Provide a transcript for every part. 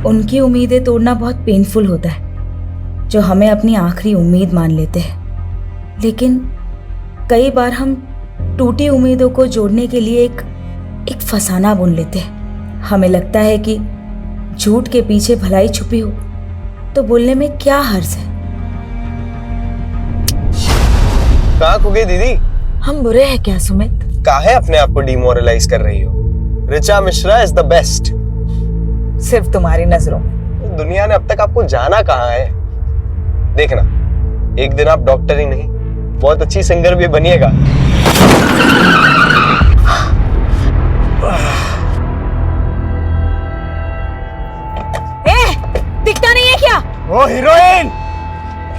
उनकी उम्मीदें तोड़ना बहुत पेनफुल होता है, जो हमें अपनी आखिरी उम्मीद मान लेते हैं। लेकिन कई बार हम टूटी उम्मीदों को जोड़ने के लिए एक फसाना बुन लेते हैं। हमें लगता है कि झूठ के पीछे भलाई छुपी हो तो बोलने में क्या हर्ज है। कहाँ खो गई दीदी? हम बुरे हैं क्या सुमित? काहे अपने आप को डिमोरलाइज कर रही हो? Richa Mishra is the best. सिर्फ तुम्हारी नजरों में। दुनिया ने अब तक आपको जाना कहाँ है? देखना, एक दिन आप डॉक्टर ही नहीं, बहुत अच्छी सिंगर भी बनिएगा। दिखता नहीं है क्या? ओ हीरोइन,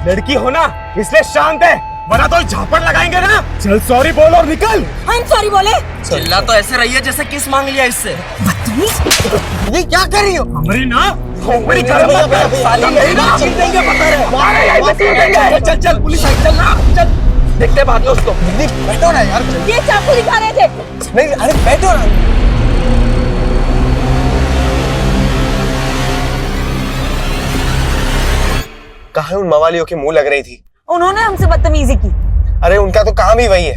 लड़की हो ना इसलिए शांत है, वरना तो झापड़ लगाएंगे ना। चल सॉरी बोल और निकल। हम सॉरी बोले? चिल्ला तो ऐसे रही है जैसे किस मांग लिया इससे। ये क्या कर रही हो? हमारी ना खोपड़ी कर साली नहीं ना देंगे, पता है मारे यहीं पे सील देंगे। चल चल पुलिस आई, चल ना चल, देखते बाद में उसको। बैठो ना यार। ये चाकू दिखा रहे थे। नहीं अरे बैठो ना। कहाँ उन मवालियों की मुंह लग रही थी? उन्होंने हमसे बदतमीजी की। अरे उनका तो काम ही वही है,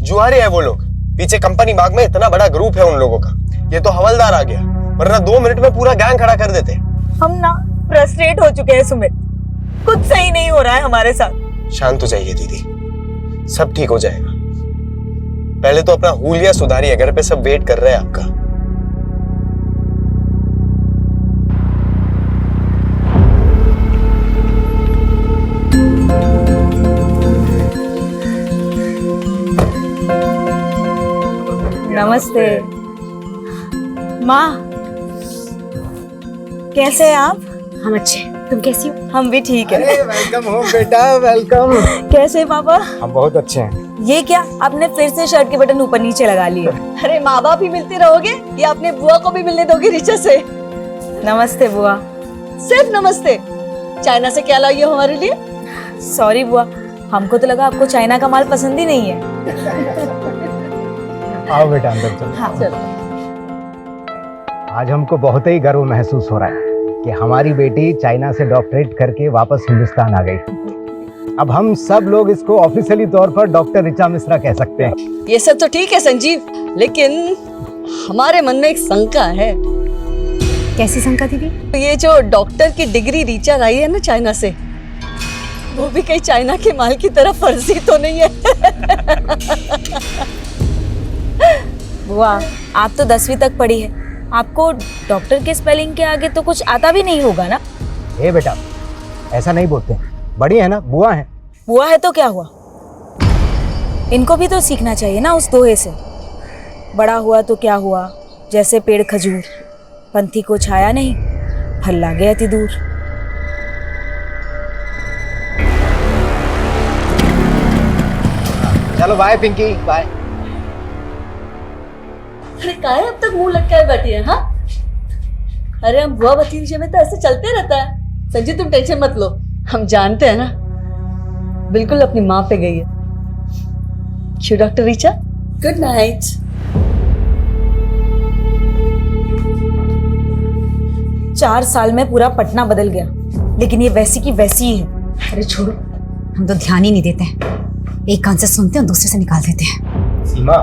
जुआरे है वो लोग। पीछे कंपनी बाग में इतना बड़ा ग्रुप है उन लोगों का। ये तो हवलदार आ गया, वरना 2 मिनट में पूरा गैंग खड़ा कर देते। हम ना फ्रस्ट्रेट हो चुके हैं सुमित, कुछ सही नहीं हो रहा है हमारे साथ। शांत हो जाइए दीदी, सब ठीक हो जाएगा। पहले तो अपना हुलिया सुधारिए, घर पे सब वेट कर रहे हैं आपका। नमस्ते माँ, कैसे हैं आप? हम अच्छे, तुम कैसी हो? हम भी ठीक है। वेलकम हो बेटा, वेलकम। कैसे पापा? हम बहुत अच्छे हैं। ये क्या, आपने फिर से शर्ट के बटन ऊपर नीचे लगा लिए? अरे माँ बाप ही मिलते रहोगे या अपने बुआ को भी मिलने दोगे ऋचा से? नमस्ते बुआ। सिर्फ नमस्ते? चाइना से क्या लाई हो हमारे लिए? सॉरी बुआ, हमको तो लगा आपको चाइना का माल पसंद ही नहीं है। आओ बेटा अंदर चलो। हाँ चलो। आज हमको बहुत ही गर्व महसूस हो रहा है कि हमारी बेटी चाइना से डॉक्टरेट करके वापस हिंदुस्तान आ गई। अब हम सब लोग इसको ऑफिशियली तौर पर डॉक्टर ऋचा मिश्रा कह सकते हैं। ये सब तो ठीक है संजीव, लेकिन हमारे मन में एक शंका है। कैसी शंका दीदी? ये जो डॉक्टर की डिग्री ऋचा लाई है ना चाइना से, वो भी कहीं चाइना के माल की तरह फर्जी तो नहीं है? बुआ, आप तो 10वीं तक पढ़ी है, आपको डॉक्टर के स्पेलिंग के आगे तो कुछ आता भी नहीं होगा ना? ए बेटा, ऐसा नहीं बोलते, बड़ी है ना, बुआ है। बुआ है तो क्या हुआ, इनको भी तो सीखना चाहिए ना उस दोहे से। बड़ा हुआ तो क्या हुआ, जैसे पेड़ खजूर, पंथी को छाया नहीं, फल लागे अति दूर। चलो बाय पिंकी, बाय। अरे काहे अब तक मुंह लटकाए बैठी है? हाँ, अरे हम बुआ भतीजे में तो ऐसे चलते रहता है। संजीव तुम टेंशन मत लो, हम जानते हैं ना, बिल्कुल अपनी माँ पे गई है। क्यों डॉक्टर ऋचा? Good night. चार साल में पूरा पटना बदल गया, लेकिन ये वैसी की वैसी ही है। अरे छोड़ो, हम तो ध्यान ही नहीं देते हैं, एक कान से सुनते हैं और दूसरे से निकाल देते हैं। सीमा,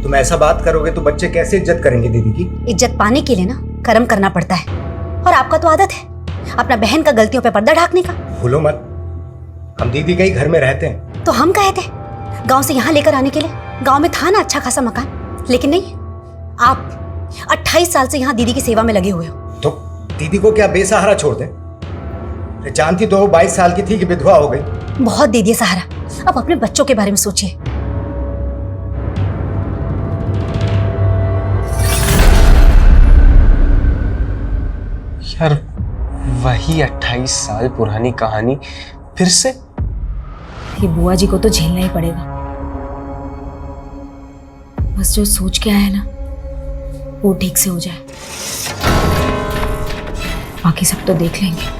तुम ऐसा बात करोगे तो बच्चे कैसे इज्जत करेंगे दीदी की? इज्जत पाने के लिए ना कर्म करना पड़ता है, और आपका तो आदत है अपना बहन का गलतियों पे पर्दा ढाकने का। भूलो मत, हम दीदी के ही घर में रहते हैं। तो हम कहे थे गांव से यहाँ लेकर आने के लिए, गांव में था ना अच्छा खासा मकान, लेकिन नहीं, आप 28 साल से यहाँ दीदी की सेवा में लगे हुए हो। तो दीदी को क्या बेसहारा छोड़ दें? जानती तो 22 साल की थी कि विधवा हो गई। बहुत दे दिए सहारा, अब अपने बच्चों के बारे में सोचिए। यार वही 28 साल पुरानी कहानी फिर से। ये बुआ जी को तो झेलना ही पड़ेगा। बस जो सोच के आया ना वो ठीक से हो जाए, बाकी सब तो देख लेंगे।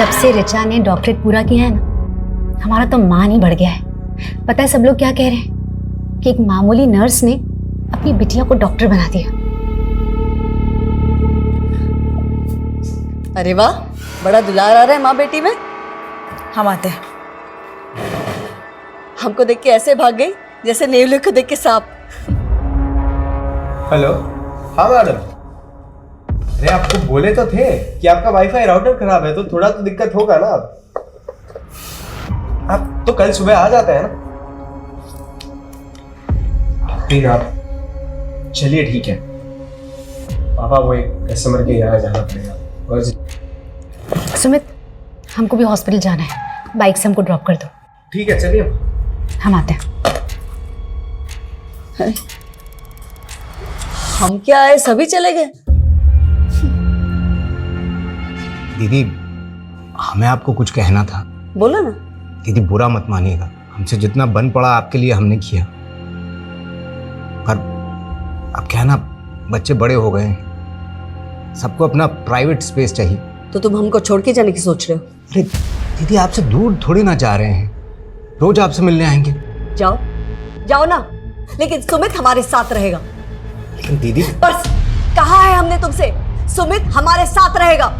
जब से ऋचा ने डॉक्टरेट पूरा किया है ना, हमारा तो मान ही बढ़ गया है। पता है सब लोग क्या कह रहे हैं कि एक मामूली नर्स ने अपनी बिटिया को डॉक्टर बना दिया। अरे वाह, बड़ा दुलार आ रहा है माँ बेटी में। हम आते हैं। हमको देख के ऐसे भाग गई जैसे नेवले को देख के सांप। हेलो। हाँ मैडम, अरे आपको बोले तो थे कि आपका वाईफाई राउटर खराब है, तो थोड़ा तो दिक्कत होगा ना। आप तो कल सुबह आ जाते हैं ना। फिर आप चलिए, ठीक है। पापा, वो एक कस्टमर के यहाँ जाना पड़ेगा। और सुमित, हमको भी हॉस्पिटल जाना है, बाइक से हमको ड्रॉप कर दो। ठीक है, चलिए हम आते हैं। हम क्या आए, सभी चले गए। दीदी, हमें आपको कुछ कहना था। बोलो ना। दीदी, बुरा मत मानिएगा, हमसे जितना बन पड़ा आपके लिए हमने किया, पर अब क्या है ना, बच्चे बड़े हो गए हैं, सबको अपना प्राइवेट स्पेस चाहिए। तो तुम हमको छोड़ के जाने की सोच रहे हो? अरे दीदी, आपसे दूर थोड़ी ना जा रहे हैं, रोज आपसे मिलने आएंगे। जाओ जाओ ना, लेकिन सुमित हमारे साथ रहेगा। लेकिन दीदी, पर कहा है हमने तुमसे, सुमित हमारे साथ रहेगा।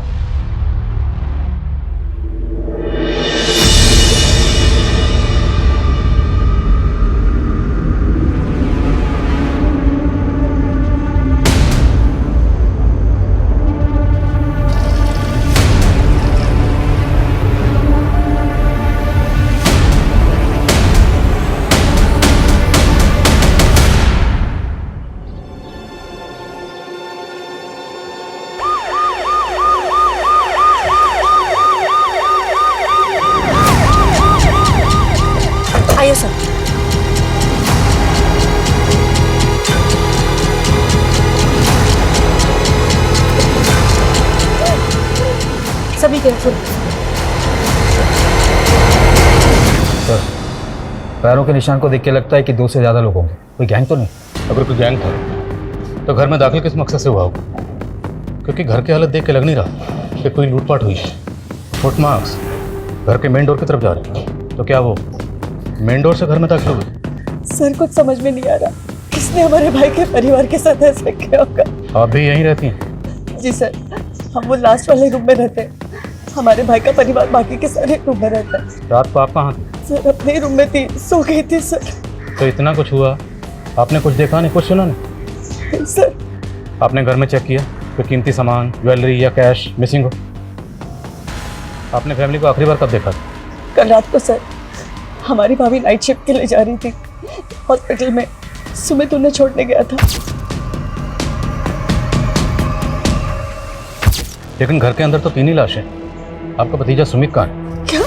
आइए सर। सभी केयरफुल। सर, पैरों के निशान को देख के लगता है कि 2 से ज़्यादा लोग होंगे। कोई गैंग तो नहीं? अगर कोई गैंग था तो घर में दाखिल किस मकसद से हुआ होगा? क्योंकि घर की हालत देख के लग नहीं रहा कि कोई लूटपाट हुई है। फुटमार्क्स घर के मेन डोर की तरफ जा रहे हैं, तो क्या वो मेन डोर से घर में दाखिल हो गए? सर, कुछ समझ में नहीं आ रहा, किसने हमारे भाई के परिवार के साथ ऐसा किया होगा। आप भी यहीं रहती हैं? जी सर, हम वो लास्ट वाले रूम में रहते हैं। हमारे भाई का परिवार बाकी के सारे रूम में रहता है। रात को आप कहाँ थे? सर, अपने रूम में थी, सो गई थी सर। तो इतना कुछ हुआ, आपने कुछ देखा नहीं, कुछ सुना नहीं? सर, आपने घर में चेक किया कोई कीमती सामान, ज्वेलरी या कैश मिसिंग हो? आपने फैमिली को आखिरी बार कब देखा था? कल रात को सर, हमारी भाभी नाइट शिफ्ट के लिए जा रही थी हॉस्पिटल में, सुमित उन्हें छोड़ने गया था। लेकिन घर के अंदर तो 3 ही लाशें। आपका भतीजा सुमित कहाँ है? क्या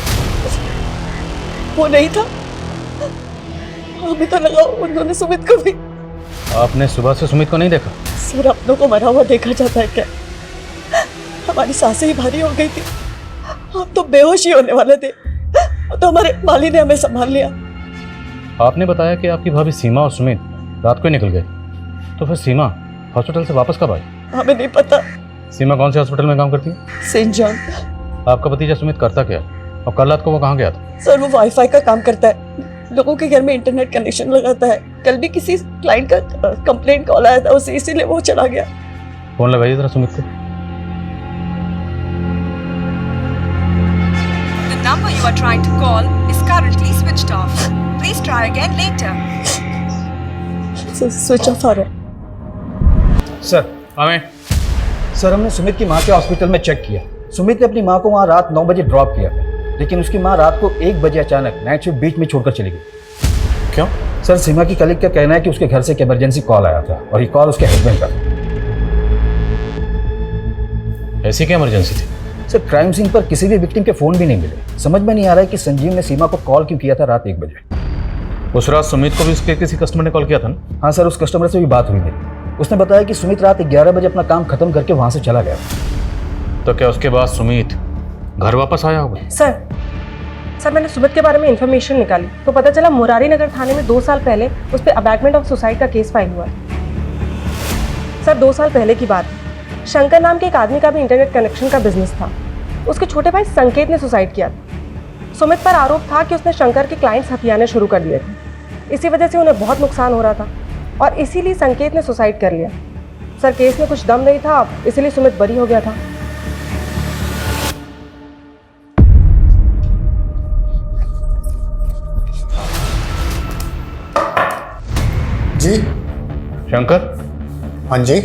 वो नहीं था? हमें तो लगा उन्होंने सुमित को भी। आपने सुबह से सुमित को नहीं देखा? सर, अपनों को मरा हुआ देखा जाता है क्या? हमारी सांसें ही भारी हो गई थी, हम तो बेहोश ही होने वाले थे, तो हमारे माली ने हमें संभाल लिया। आपने बताया कि आपकी भाभी सीमा और सुमित रात को ही निकल गए, तो फिर सीमा हॉस्पिटल से वापस कब आई? हमें नहीं पता। सीमा कौन से हॉस्पिटल में काम करती है? Saint John. आपका भतीजा सुमित करता क्या है, और कल रात को वो कहाँ गया था? सर, वो वाईफाई का काम करता है, लोगों के घर में इंटरनेट कनेक्शन लगाता है। कल भी किसी क्लाइंट का कंप्लेंट कॉल आया था उसे, इसीलिए वो चला गया। फोन लगाइए जरा सुमित को। The number you are trying to call is currently switched off. Please try again later. Switch off आ रहा है। सर, हमें सर, हमने सुमित की माँ के हॉस्पिटल में चेक किया। सुमित ने अपनी माँ को वहाँ रात 9 बजे ड्रॉप किया था, लेकिन उसकी माँ रात को 1 बजे अचानक नाइट शिफ्ट बीच में छोड़कर चली गई। क्यों? सर, सीमा की कलीग का कहना है कि उसके घर से एक इमरजेंसी कॉल आया था और ये कॉल उसके हस्बैंड का था। ऐसी क्या इमरजेंसी थी? सर, क्राइम सीन पर किसी भी विक्टिम के फ़ोन भी नहीं मिले। समझ में नहीं आ रहा है कि संजीव ने सीमा को कॉल क्यों किया था रात 1 बजे। उस रात सुमित को भी उसके किसी कस्टमर ने कॉल किया था ना? हाँ सर, उस कस्टमर से भी बात हुई मेरी। उसने बताया कि सुमित रात 11 बजे अपना काम खत्म करके वहाँ से चला गया। तो क्या उसके बाद सुमित घर वापस आया होगा? सर, मैंने सुमित के बारे में इन्फॉर्मेशन निकाली तो पता चला मुरारी नगर थाने में 2 साल पहले उस पर अबैटमेंट ऑफ सुसाइड का केस फाइल हुआ है। सर, 2 साल पहले की बात है। शंकर नाम के एक आदमी का भी इंटरनेट कनेक्शन का बिजनेस था। उसके छोटे भाई संकेत ने सुसाइड किया था। सुमित पर आरोप था कि उसने शंकर के क्लाइंट्स हथियाने शुरू कर दिए थे। इसी वजह से उन्हें बहुत नुकसान हो रहा था और इसीलिए संकेत ने सुसाइड कर लिया। सर केस में कुछ दम नहीं था, इसीलिए सुमित बरी हो गया था। जी शंकर, हाँ जी,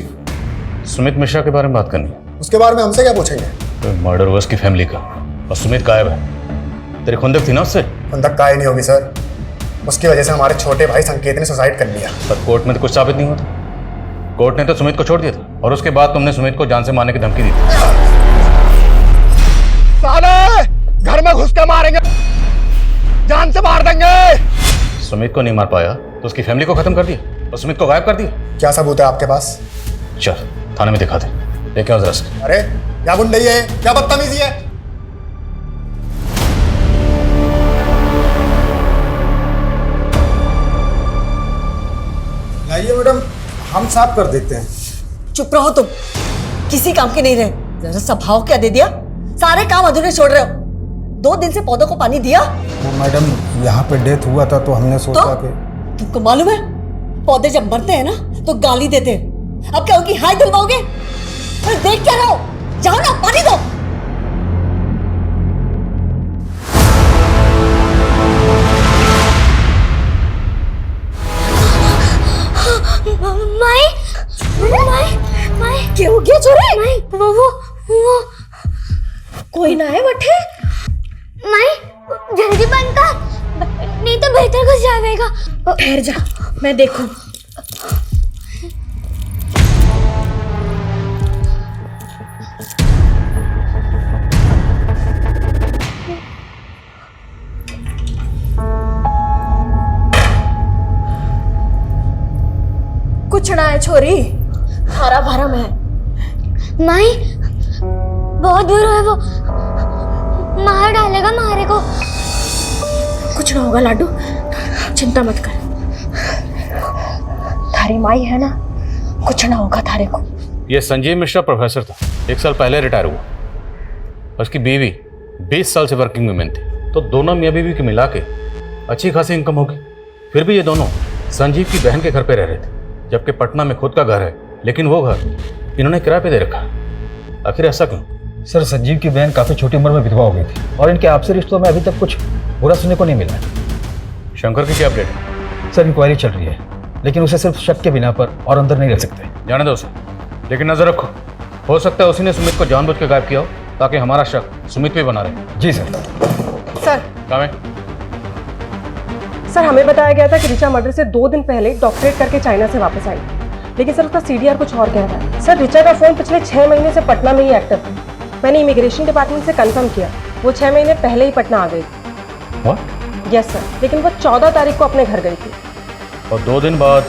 सुमित मिश्रा के बारे में बात करनी है। उसके बारे में हमसे क्या पूछेंगे? तो मर्डर हुआ उसकी फैमिली का और सुमित गायब है। तेरी खुंदक थी ना उससे? खुंदक का ही नहीं होगी सर, उसकी वजह से हमारे छोटे भाई संकेत ने सुसाइड कर लिया। पर कोर्ट में तो कुछ साबित नहीं होता। कोर्ट ने तो सुमित को छोड़ दिया था और उसके बाद तुमने सुमित को जान से मारने की धमकी दी थी। साले घर में घुस के मारेंगे, जान से मार देंगे। सुमित को नहीं मार पाया तो उसकी फैमिली को खत्म कर दिया और सुमित को गायब कर दिया। क्या सबूत है आपके पास? चल थाने में दिखा दे। लेके आओ जरा से। अरे क्या गुंडई है, क्या बदतमीजी है? लाइए मैडम, हम साफ कर देते हैं। चुप रहो तुम, किसी काम के नहीं रहे। जरा सा भाव क्या दे दिया, सारे काम अधूरे छोड़ रहे हो। 2 दिन से पौधों को पानी दिया? मैडम यहाँ पे डेथ हुआ था तो हमने सोचा कि तुमको मालूम है पौधे जब मरते हैं ना तो गाली देते हैं। अब क्या उनकी हाय दिलवाओगे? अरे देख क्या रहो, जाओ ना पानी दो। माई माई माई क्या हो गया छोरे? माई वो कोई ना है बटे। माई जल्दी बंद कर, नहीं तो बेहतर कुछ जाएगा। ठहर जा, मैं देखूं। कुछ ना है छोरी, हरा भरा में। माई बहुत बुरा है वो, मार डालेगा मारे को। कुछ ना होगा लाडू, चिंता मत कर। थारी माई है ना, कुछ ना होगा थारे को। ये संजीव मिश्रा प्रोफेसर था, 1 साल पहले रिटायर हुआ। उसकी बीवी 20 साल से वर्किंग वुमेन थी, तो दोनों मियाँ बीवी की मिला के अच्छी खासी इनकम होगी। फिर भी ये दोनों संजीव की बहन के घर पे रह रहे थे, जबकि पटना में खुद का घर है, लेकिन वो घर इन्होंने किराए पे दे रखा। आखिर ऐसा क्यों? सर संजीव की बहन काफ़ी छोटी उम्र में विधवा हो गई थी और इनके आपसी रिश्तों में अभी तक कुछ बुरा सुनने को नहीं मिला है। शंकर की क्या अपडेट है? सर इंक्वायरी चल रही है, लेकिन उसे सिर्फ शक के बिना पर और अंदर नहीं रख सकते। जाने दो उसे, लेकिन नजर रखो, हो सकता है उसी ने सुमित को जानबूझ के गायब किया हो ताकि हमारा शक सुमित पे बना रहे। जी सर। सर काम है? सर हमें बताया गया था कि ऋचा मर्डर से 2 दिन पहले डॉक्टरेट करके चाइना से वापस आई, लेकिन सर उसका सीडीआर कुछ और कह रहा है। सर ऋचा का फोन पिछले 6 महीने से पटना में ही एक्टिव था। मैंने इमिग्रेशन डिपार्टमेंट से कंफर्म किया, वो 6 महीने पहले ही पटना आ गई थी। व्हाट? यस सर, लेकिन वो 14 तारीख को अपने घर गई थी। और 2 दिन बाद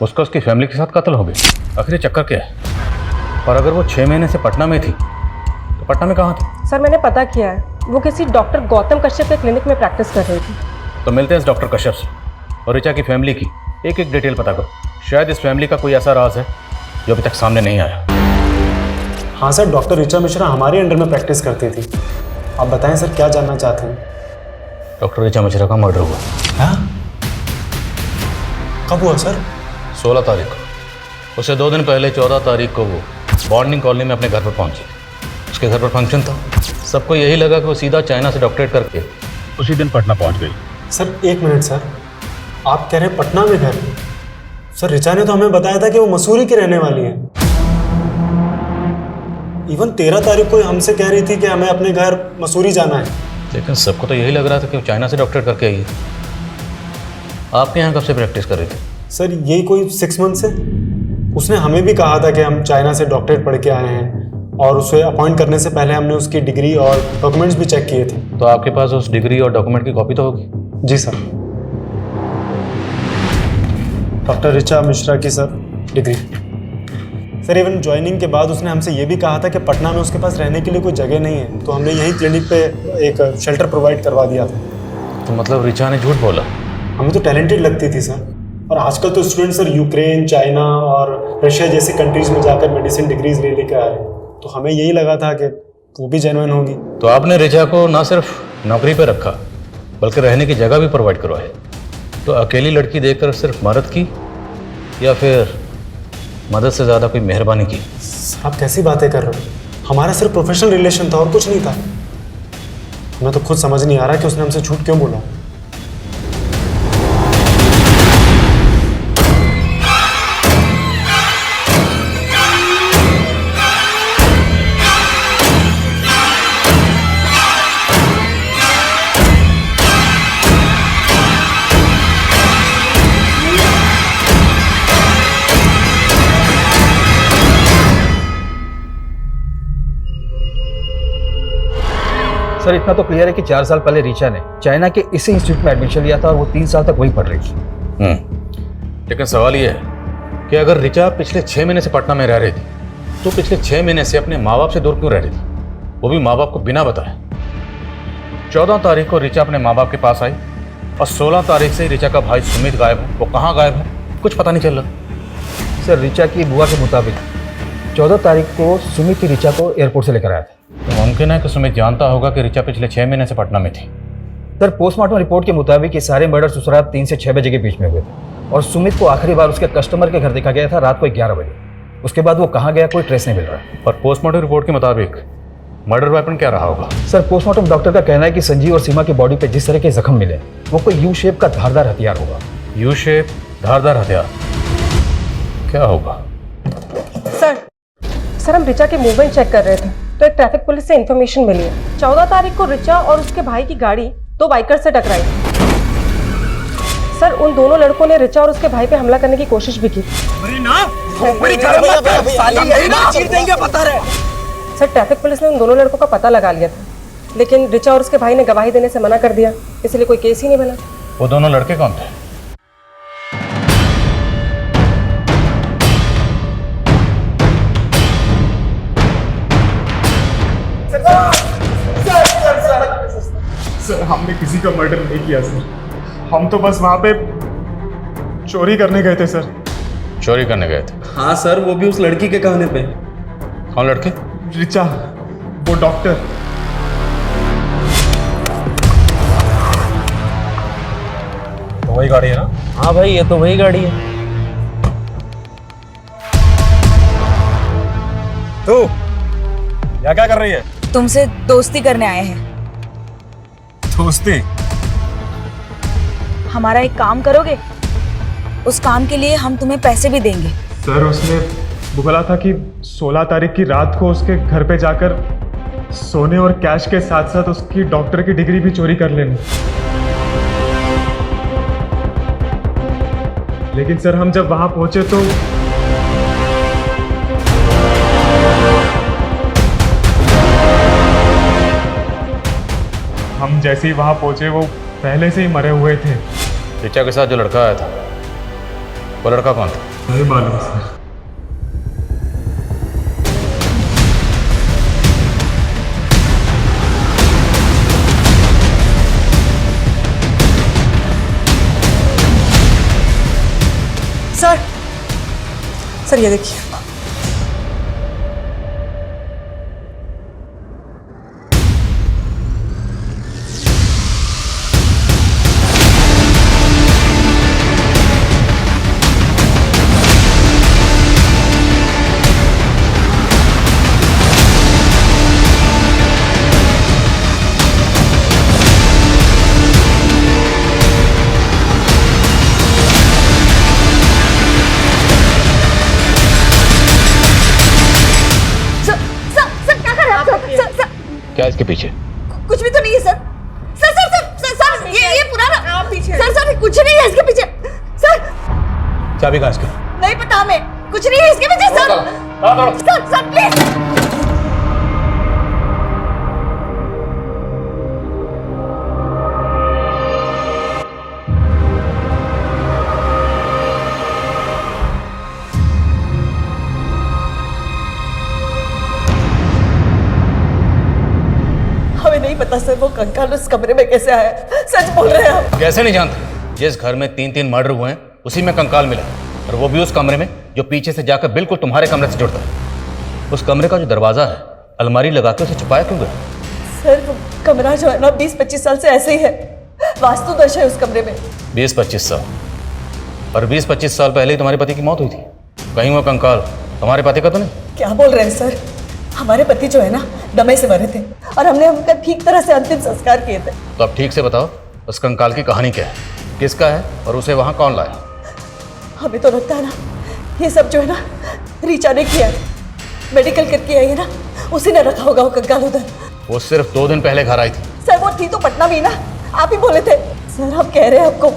उसका उसकी फैमिली के साथ कत्ल हो गया। आखिर ये चक्कर क्या है? और अगर वो 6 महीने से पटना में थी तो पटना में कहाँ थी? सर मैंने पता किया है, वो किसी डॉक्टर गौतम कश्यप के क्लिनिक में प्रैक्टिस कर रही थी। तो मिलते हैं इस डॉक्टर कश्यप से और ऋचा की फैमिली की एक एक डिटेल पता करो। शायद इस फैमिली का कोई ऐसा राज है जो अभी तक सामने नहीं आया। हाँ सर, डॉक्टर ऋचा मिश्रा हमारे अंडर में प्रैक्टिस करती थी। आप बताएं सर, क्या जानना चाहते हैं? डॉक्टर ऋचा मिश्रा का मर्डर हुआ। हाँ? कब हुआ सर? 16 तारीख को। उसे 2 दिन पहले 14 तारीख को वो बॉन्डिंग कॉलोनी में अपने घर पर पहुंची। उसके घर पर फंक्शन था, सबको यही लगा कि वो सीधा चाइना से डॉक्टरेट करके उसी दिन पटना पहुंच गई। सर 1 मिनट सर, आप कह रहे हैं पटना में घर? सर ऋचा ने तो हमें बताया था कि वो मसूरी की रहने वाली है। इवन 13 तारीख को हमसे कह रही थी कि हमें अपने घर मसूरी जाना है। लेकिन सबको तो यही लग रहा था कि वो चाइना से डॉक्टरेट करके आई है। आपके यहाँ कब से प्रैक्टिस कर रही थी? सर यही कोई 6 मंथ से। उसने हमें भी कहा था कि हम चाइना से डॉक्टरेट पढ़ के आए हैं और उसे अपॉइंट करने से पहले हमने उसकी डिग्री और डॉक्यूमेंट्स भी चेक किए थे। तो आपके पास उस डिग्री और डॉक्यूमेंट की कॉपी तो होगी? जी सर। डॉक्टर ऋचा मिश्रा की sir degree. Sir even joining के बाद उसने हमसे ये भी कहा था कि पटना में उसके पास रहने के लिए कोई जगह नहीं है, तो हमने यहीं क्लिनिक पे एक शेल्टर प्रोवाइड करवा दिया था। तो मतलब ऋचा ने झूठ बोला? हमें तो टैलेंटेड लगती थी सर। और आजकल तो स्टूडेंट सर यूक्रेन, चाइना और रशिया जैसी कंट्रीज में जाकर मेडिसिन डिग्रीज ले लेकर आ रहे हैं, तो हमें यही लगा था कि वो भी जेन्युइन होगी। तो आपने रिचा को ना सिर्फ नौकरी पर रखा बल्कि रहने की जगह भी प्रोवाइड करवाई। तो अकेली लड़की देखकर सिर्फ मदद की या फिर मदद से ज़्यादा कोई मेहरबानी की? आप कैसी बातें कर रहे हो? हमारा सिर्फ प्रोफेशनल रिलेशन था और कुछ नहीं था। मैं तो खुद समझ नहीं आ रहा कि उसने हमसे झूठ क्यों बोला। सर इतना तो क्लियर है कि 4 साल पहले रिचा ने चाइना के इसी इंस्टीट्यूट में एडमिशन लिया था और वो 3 साल तक वहीं पढ़ रही थी। लेकिन सवाल ये है कि अगर रिचा पिछले 6 महीने से पटना में रह रही थी तो पिछले 6 महीने से अपने माँ बाप से दूर क्यों रह रही थी, वो भी माँ बाप को बिना बताए? 14 तारीख को रिचा अपने माँ बाप के पास आई और 16 तारीख से रिचा का भाई सुमित गायब है। वो कहाँ गायब है कुछ पता नहीं चल रहा। सर रिचा की बुआ के मुताबिक 14 तारीख को सुमित ही रिचा को एयरपोर्ट से लेकर आया था। तो मुमकिन है कि सुमित जानता होगा कि रिचा पिछले 6 महीने से पटना में थी। सर पोस्टमार्टम रिपोर्ट के मुताबिक ये सारे मर्डर्स उस रात 3 से 6 बजे के बीच में हुए थे और सुमित को आखिरी बार उसके कस्टमर के घर देखा गया था रात को 11 बजे। उसके बाद वो कहाँ गया कोई ट्रेस नहीं मिल रहा। और पोस्टमार्टम रिपोर्ट के मुताबिक मर्डर वेपन क्या रहा होगा? सर पोस्टमार्टम डॉक्टर का कहना है कि संजीव और सीमा की बॉडी पे जिस तरह के जख्म मिले वो कोई यू शेप का धारदार हथियार होगा। यू शेप धारदार हथियार क्या होगा? सर हम रिचा के मूवमेंट चेक कर रहे थे तो एक ट्रैफिक पुलिस से इन्फॉर्मेशन मिली है 14 तारीख को रिचा और उसके भाई की गाड़ी 2 बाइकर से टकराई। सर उन दोनों लड़कों ने रिचा और उसके भाई पे हमला करने की कोशिश भी की। सर ट्रैफिक पुलिस ने उन दोनों लड़कों का पता लगा लिया था लेकिन रिचा और उसके भाई ने गवाही देने से मना कर दिया, इसलिए कोई केस ही नहीं बना। वो दोनों लड़के कौन थे? सर हमने किसी का मर्डर नहीं किया सर, हम तो बस वहाँ पे चोरी करने गए थे सर। चोरी करने गए थे? हाँ सर, वो भी उस लड़की के कहने पे। कौन लड़के? रिचा, वो डॉक्टर। तो वही गाड़ी है ना? हाँ भाई ये तो वही गाड़ी है। तू यहाँ क्या कर रही है? तुमसे दोस्ती करने आए हैं। दोस्ती? हमारा एक काम करोगे? उस काम के लिए हम तुम्हें पैसे भी देंगे। सर उसने बोला था कि 16 तारीख की रात को उसके घर पे जाकर सोने और कैश के साथ साथ उसकी डॉक्टर की डिग्री भी चोरी कर लेनी। लेकिन सर हम जब वहां पहुंचे तो हम जैसे ही वहां पहुंचे वो पहले से ही मरे हुए थे। रिचा के साथ जो लड़का आया था वो लड़का कौन था? नहीं मालूम सर। सर ये देखिए। क्या इसके पीछे? कुछ भी तो नहीं है sir. Sir sir sir sir, sir ये पुराना सर सर कुछ नहीं है इसके पीछे सर। चाबी कहाँ इसकी? नहीं पता हमें, कुछ नहीं है इसके पीछे सर। Sir sir please. नहीं पता सर वो कंकाल उस कमरे में कैसे आया। सच बोल रहे हैं हम। कैसे नहीं जानते? जिस घर में 3-3 मर्डर हुए हैं उसी में कंकाल मिला और वो भी उस कमरे में जो पीछे से जाकर बिल्कुल तुम्हारे कमरे से जुड़ता है। उस कमरे का जो दरवाजा है अलमारी लगा के उसे छुपाया क्यों गया? सर वो कमरा जो है ना 20-25 साल से ऐसे ही है, वास्तु दोष है उस कमरे में। 20-25 साल? और 20-25 साल पहले ही तुम्हारे पति की मौत हुई थी। कहीं वो कंकाल तुम्हारे पति का तो नहीं? क्या बोल रहे हैं सर? हमारे पति जो है ना दमे से मरे थे और हमने उनका ठीक तरह से अंतिम संस्कार किए थे। तो अब ठीक से बताओ उस कंकाल की कहानी क्या है, किसका है और उसे वहां कौन लाया? हमें तो लगता है ना ये सब जो है ना रीचा ने किया है, मेडिकल करके आई है ना, उसी ने रखा होगा वो कंकाल उधर। वो सिर्फ 2 दिन पहले घर आई थी। सर वो थी तो पटना में ही ना, आप ही बोले थे। सर हम कह रहे हैं आपको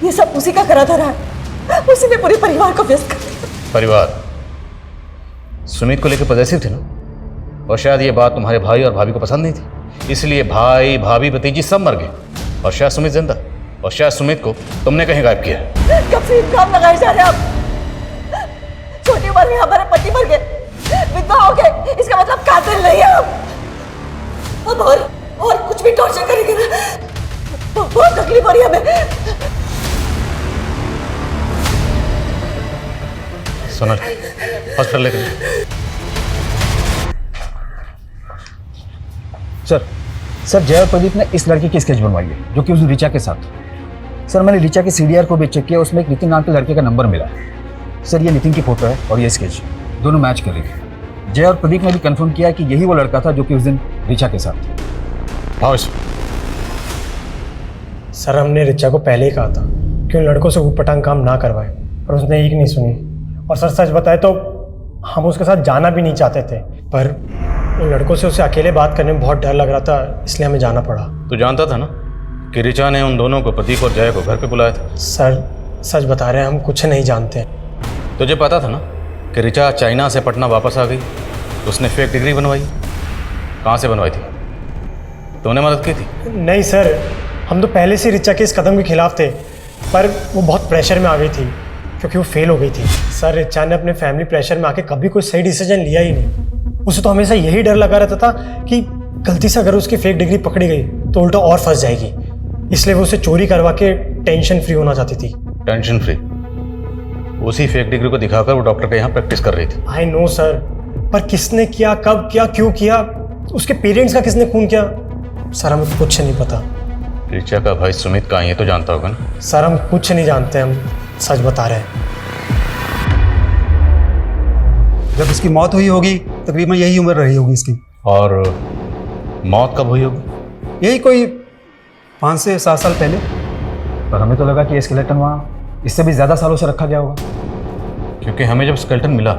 ये सब उसी का करा धरा है, उसी ने पूरे परिवार को व्यस्त कर दिया। परिवार? सुमित को लेकर पॉजिटिव थे ना, और शायद ये बात तुम्हारे भाई और भाभी को पसंद नहीं थी, इसलिए भाई भाभी भतीजी सब मर गए और शायद सुमित जिंदा, और शायद सुमित को तुमने कहीं गायब किया है। कब से इल्जाम लगाए जा रहे हैं आप? छोटी उम्र में हमारे पति मर गए, विधवा हो गए, इसका मतलब कातिल नहीं है हम। अब और कुछ भी टॉर्चर करेंगे ना, बहुत तकलीफ हो रही है हमें। सोनल हॉस्पिटल लेकर सर जय और प्रदीप ने इस लड़के की स्केच बनवाई है जो कि उस रिचा के साथ। सर मैंने रिचा के CDR को भी चेक किया, उसमें एक नितिन नाम के लड़के का नंबर मिला। सर ये नितिन की फोटो है और ये स्केच दोनों मैच कर रही थी। जय और प्रदीप ने भी कंफर्म किया कि यही वो लड़का था जो कि उस दिन रिचा के साथ था। सर हमने रिचा को पहले ही कहा था कि उन लड़कों से ऊटपटांग काम ना करवाए, पर उसने एक नहीं सुनी। और सर सच बताए तो हम उसके साथ जाना भी नहीं चाहते थे, पर उन लड़कों से उसे अकेले बात करने में बहुत डर लग रहा था, इसलिए हमें जाना पड़ा। तो जानता था ना कि रिचा ने उन दोनों को, प्रदीप और जय को, घर पे बुलाया था? सर सच बता रहे हैं, हम कुछ नहीं जानते। तुझे पता था ना कि रिचा चाइना से पटना वापस आ गई, उसने फेक डिग्री बनवाई। कहाँ से बनवाई थी? तुमने मदद की थी? नहीं सर, हम तो पहले से रिचा के इस कदम के खिलाफ थे, पर वो बहुत प्रेशर में आ गई थी क्योंकि वो फेल हो गई थी। सर रिचा ने अपने फैमिली प्रेशर में आके कभी कोई सही डिसीजन लिया ही नहीं। उसे तो हमेशा यही डर लगा रहता था कि गलती से अगर उसकी फेक डिग्री पकड़ी गई तो उल्टा और फंस जाएगी, इसलिए वो उसे चोरी करवा के टेंशन फ्री होना चाहती थी। Tension free? उसी फेक डिग्री को दिखाकर वो डॉक्टर के यहाँ प्रैक्टिस कर रही थी। आई नो सर, पर किसने किया, कब किया, क्यों किया, उसके पेरेंट्स का किसने खून किया, सर हमें कुछ नहीं पता। रिचा का भाई सुमित कहाँ है तो जानता होगा ना? सर हम कुछ नहीं जानते, हम सच बता रहे हैं। जब इसकी मौत हुई होगी तकरीबन यही उम्र रही होगी इसकी। और मौत कब हुई होगी? यही कोई 5 से 7 साल पहले। पर हमें तो लगा कि ये स्केलेटन वहाँ इससे भी ज़्यादा सालों से रखा गया होगा, क्योंकि हमें जब स्केलेटन मिला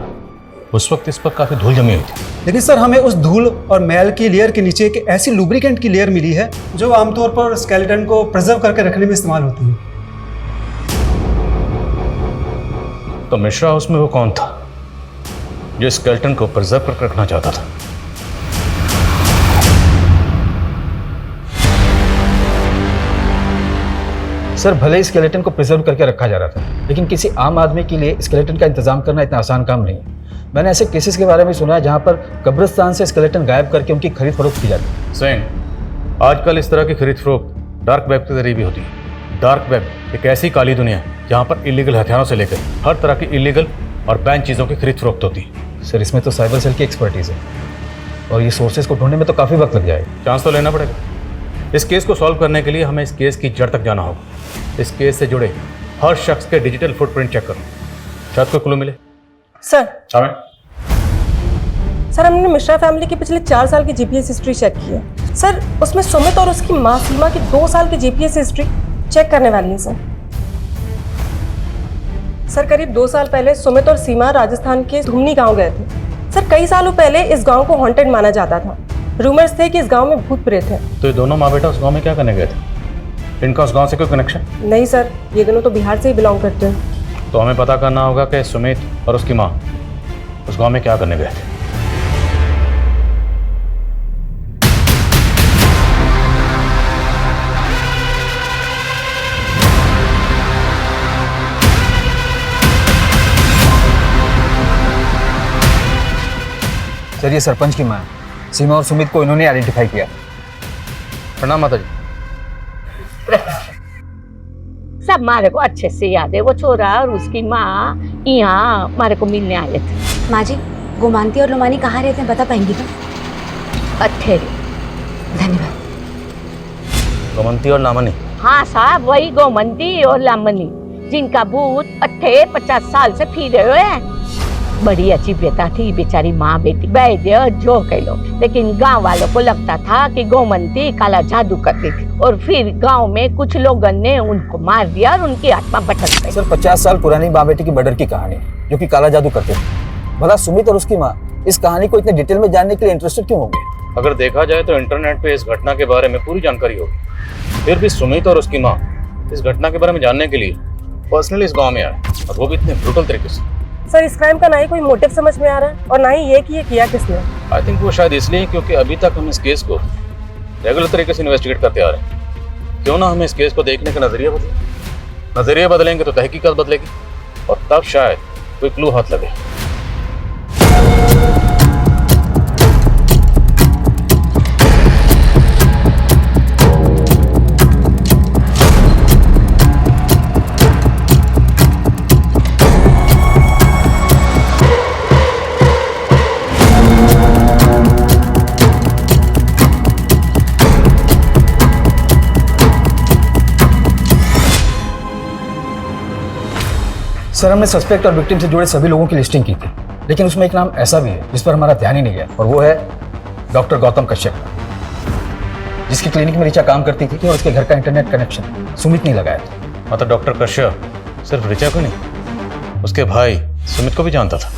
उस वक्त इस पर काफ़ी धूल जमी हुई थी। लेकिन सर हमें उस धूल और मैल की लेयर के नीचे एक ऐसी लुब्रिकेंट की लेयर मिली है जो आमतौर पर स्केलेटन को प्रिजर्व करके रखने में इस्तेमाल होती है। तो मिश्रा हाउस में वो कौन था जो स्केलेटन को प्रिजर्व करके रखना चाहता था? सर भले ही स्केलेटन को प्रिजर्व करके रखा जा रहा था, लेकिन किसी आम आदमी के लिए स्केलेटन का इंतजाम करना इतना आसान काम नहीं है। मैंने ऐसे केसेस के बारे में सुना है जहां पर कब्रिस्तान से स्केलेटन गायब करके उनकी खरीद फरोख्त की जाती है। सेन, आजकल इस तरह की खरीद फरोख्त डार्क वेब के जरिए भी होती है। डार्क वेब एक ऐसी काली दुनिया है जहाँ पर इलीगल हथियारों से लेकर हर तरह की इलीगल और बैन चीज़ों की खरीद फरोख्त होती है। सर इसमें तो साइबर सेल की एक्सपर्टीज है और ये सोर्सेज को ढूंढने में तो काफ़ी वक्त लग जाएगा। चांस तो लेना पड़ेगा। इस केस को सॉल्व करने के लिए हमें इस केस की जड़ तक जाना होगा। इस केस से जुड़े हर शख्स के डिजिटल फुटप्रिंट चेक करो, शायद कोई क्लू मिले। सर सर हमने मिश्रा फैमिली की पिछले 4 साल की जीपीएस हिस्ट्री चेक की है सर। उसमें सुमित और उसकी माँ सीमा की 2 साल की जीपीएस हिस्ट्री चेक करने वाली है सर। करीब 2 साल पहले सुमित और सीमा राजस्थान के धुमनी गांव गए थे सर। कई सालों पहले इस गांव को हॉन्टेड माना जाता था। रूमर्स थे कि इस गांव में भूत प्रेत है। तो ये दोनों माँ बेटा उस गांव में क्या करने गए थे? इनका उस गांव से कोई कनेक्शन? नहीं सर, ये दोनों तो बिहार से ही बिलोंग करते हैं। तो हमें पता करना होगा कि सुमित और उसकी माँ उस गांव में क्या करने गए थे। सर ये सरपंच की माँ है। सीमा और सुमित को इन्होंने आइडेंटिफाई किया। प्रणाम माता जी। सब मारे को अच्छे से याद है। वो छोरा और उसकी माँ यहाँ मारे को मिलने आए थे। माँ जी, गोमांती और लोमानी कहाँ रहते हैं बता पाएंगी तुम? अच्छे धन्यवाद। गोमंती और लामनी? हाँ साहब, वही गोमंती और लामनी जिनका भूत 50 साल से फिर रहे हैं। बड़ी अच्छी बेटा थी बेचारी माँ बेटी वैद्य जो कह लो, लेकिन गांव वालों को लगता था कि गोमंती काला जादू करती थी और फिर गांव में कुछ लोगों ने उनको मार दिया और उनकी आत्मा भटक गई। सर 50 साल पुरानी माँ बेटी की मर्डर की कहानी जो कि काला जादू करते थे। भला सुमित और उसकी माँ इस कहानी को इतने डिटेल में जानने के लिए इंटरेस्टेड क्यों होंगे? अगर देखा जाए तो इंटरनेट पे इस घटना के बारे में पूरी जानकारी होगी, फिर भी सुमित और उसकी माँ इस घटना के बारे में जानने के लिए पर्सनली इस गांव में आए, और वो भी इतने ब्रूटल तरीके से। सर इस क्राइम का ना ही कोई मोटिव समझ में आ रहा है और ना ही ये कि ये किया किसने। आई थिंक वो शायद इसलिए क्योंकि अभी तक हम इस केस को रेगुलर तरीके से इन्वेस्टिगेट करते आ रहे हैं। क्यों ना हमें इस केस को देखने का नजरिया बदलेंगे तो तहकीकात बदलेगी और तब शायद कोई क्लू हाथ लगे। सर हमने सस्पेक्ट और विक्टिम से जुड़े सभी लोगों की लिस्टिंग की थी, लेकिन उसमें एक नाम ऐसा भी है जिस पर हमारा ध्यान ही नहीं गया, और वो है डॉक्टर गौतम कश्यप, जिसकी क्लिनिक में ऋचा काम करती थी और उसके घर का इंटरनेट कनेक्शन सुमित ने लगाया था। मतलब डॉक्टर कश्यप सिर्फ ऋचा को नहीं, उसके भाई सुमित को भी जानता था।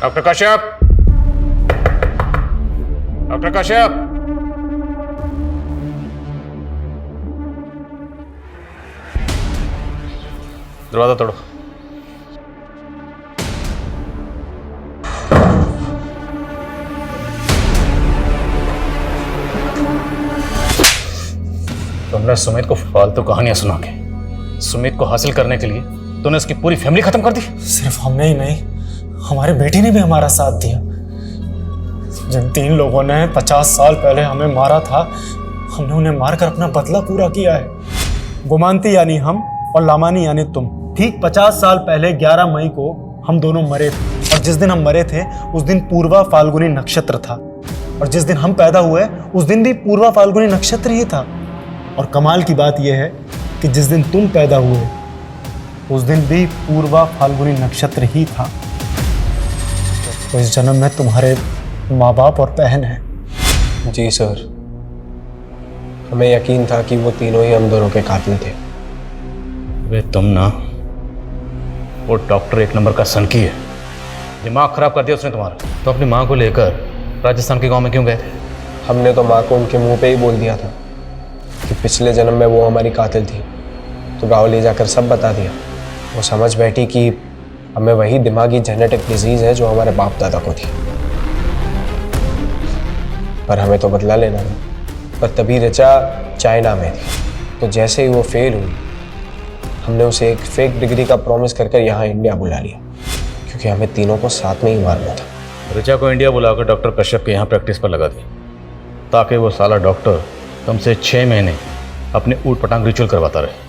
डॉक्टर कश्यप, डॉक्टर कश्यप, दरवाजा तोड़ो। तुमने सुमित को फालतू कहानियां सुना के सुमित को हासिल करने के लिए तूने उसकी पूरी फैमिली खत्म कर दी। सिर्फ हमने ही नहीं, हमारी बेटी ने भी हमारा साथ दिया। जिन 3 लोगों ने 50 साल पहले हमें मारा था, हमने उन्हें मारकर अपना बदला पूरा किया है। गोमांती यानी हम और लामानी यानी तुम। ठीक 50 साल पहले 11 मई को हम दोनों मरे थे, और जिस दिन हम मरे थे उस दिन पूर्वा फाल्गुनी नक्षत्र था, और जिस दिन हम पैदा हुए उस दिन भी पूर्वा फाल्गुनी नक्षत्र ही था। और कमाल की बात यह है कि जिस दिन तुम पैदा हुए उस दिन भी पूर्वा फाल्गुनी नक्षत्र ही था। तो इस जन्म में तुम्हारे माँ बाप और बहन है। जी सर, हमें यकीन था कि वो तीनों ही हम दोनों के कातिल थे। वे तुम ना, वो डॉक्टर 1 नंबर का सनकी है, दिमाग खराब कर दिया उसने तुम्हारा। तो अपनी माँ को लेकर राजस्थान के गांव में क्यों गए थे? हमने तो माँ को उनके मुंह पे ही बोल दिया था कि पिछले जन्म में वो हमारी कातिल थी, तो गाँव ले जाकर सब बता दिया। वो समझ बैठी कि हमें वही दिमागी जेनेटिक डिजीज़ है जो हमारे बाप दादा को थी, पर हमें तो बदला लेना था। पर तभी ऋचा चाइना में थी, तो जैसे ही वो फेल हुई हमने उसे एक फेक डिग्री का प्रॉमिस कर यहाँ इंडिया बुला लिया, क्योंकि हमें तीनों को साथ में ही मारना था। ऋचा को इंडिया बुलाकर डॉक्टर कश्यप के यहाँ प्रैक्टिस पर लगा दी, ताकि वो साला डॉक्टर तुमसे 6 महीने अपने ऊट पटांग रिचुअल करवाता रहे।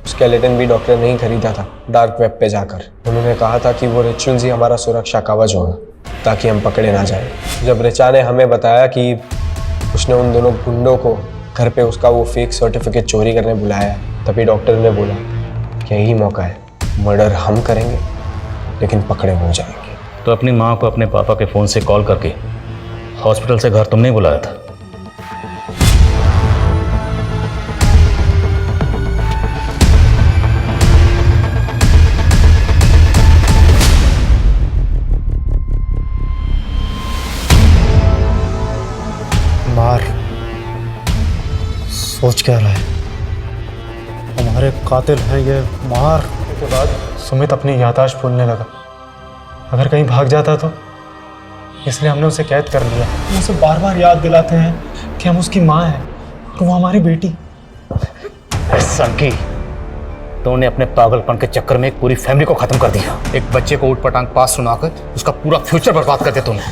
स्केलेटन भी डॉक्टर ने ही खरीदा था डार्क वेब पे जाकर। उन्होंने कहा था कि वो रिचुअल्स ही हमारा सुरक्षा कवच होगा, ताकि हम पकड़े ना जाए। जब ऋचा ने हमें बताया कि उसने उन दोनों गुंडों को घर पे उसका वो फेक सर्टिफिकेट चोरी करने बुलाया, तभी डॉक्टर ने बोला कि यही मौका है, मर्डर हम करेंगे लेकिन पकड़े हो जाएंगे। तो अपनी माँ को अपने पापा के फ़ोन से कॉल करके हॉस्पिटल से घर तुमने ही बुलाया था? मार, सोच क्या रहा है? हमारे कातिल हैं ये। मार के बाद सुमित अपनी याददाश्त भूलने लगा। अगर कहीं भाग जाता तो, इसलिए हमने उसे कैद कर लिया। हम उसे बार बार याद दिलाते हैं कि हम उसकी माँ हैं और वो हमारी बेटी। सनकी, तूने अपने पागलपन के चक्कर में एक पूरी फैमिली को खत्म कर दिया। एक बच्चे को ऊट पटांग पास सुनाकर उसका पूरा फ्यूचर बर्बाद कर दिया तूने।